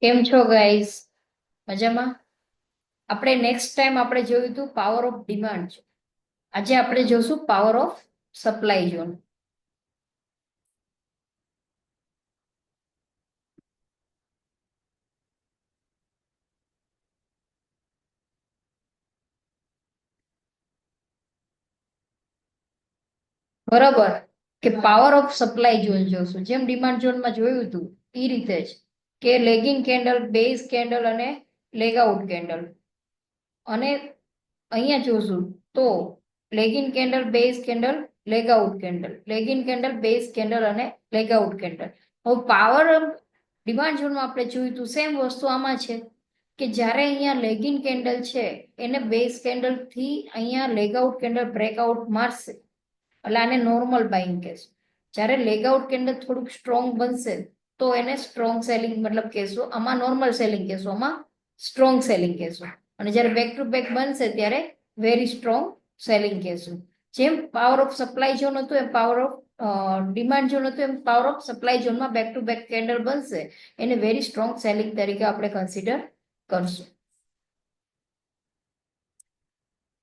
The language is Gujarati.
કેમ છો ગાઈસ? મજામાં? આપણે નેક્સ્ટ ટાઈમ આપણે જોયું હતું પાવર ઓફ ડિમાન્ડ. આજે આપણે જોશું પાવર ઓફ સપ્લાય ઝોન. બરાબર કે પાવર ઓફ સપ્લાય ઝોન જોશું. જેમ ડિમાન્ડ ઝોનમાં જોયું હતું એ રીતે જ કે લેગિંગ કેન્ડલ, બેઝ કેન્ડલ અને લેગ આઉટ કેન્ડલ. અને અહીંયા જોશું તો leg in candle, base candle, leg out candle, leg in candle, base candle અને લેગ આઉટ કેન્ડલ. હવે પાવર ડિમાન્ડ ઝોનમાં આપણે જોયું હતું સેમ વસ્તુ આમાં છે કે જ્યારે અહીંયા લેગિન કેન્ડલ છે એને બેઝ કેન્ડલ થી અહીંયા લેગ આઉટ કેન્ડલ બ્રેકઆઉટ મારશે એટલે આને નોર્મલ બાઇંગ કહેશું. જ્યારે લેગ આઉટ કેન્ડલ થોડુંક સ્ટ્રોંગ બનશે તો એને સ્ટ્રોંગ સેલિંગ મતલબ કહેશું. આમાં નોર્મલ સેલિંગ કહેશું, આમાં સ્ટ્રોંગ સેલિંગ કહેશું. અને જ્યારે બેક ટુ બેક બનશે ત્યારે વેરી સ્ટ્રોંગ સેલિંગ કહેશું. જેમ પાવર ઓફ સપ્લાય ઝોન હતું એમ પાવર ઓફ ડિમાન્ડ ઝોન હતું એમ પાવર ઓફ સપ્લાય ઝોનમાં બેક ટુ બેક કેન્ડલ બનશે એને વેરી સ્ટ્રોંગ સેલિંગ તરીકે આપણે કન્સિડર કરશું.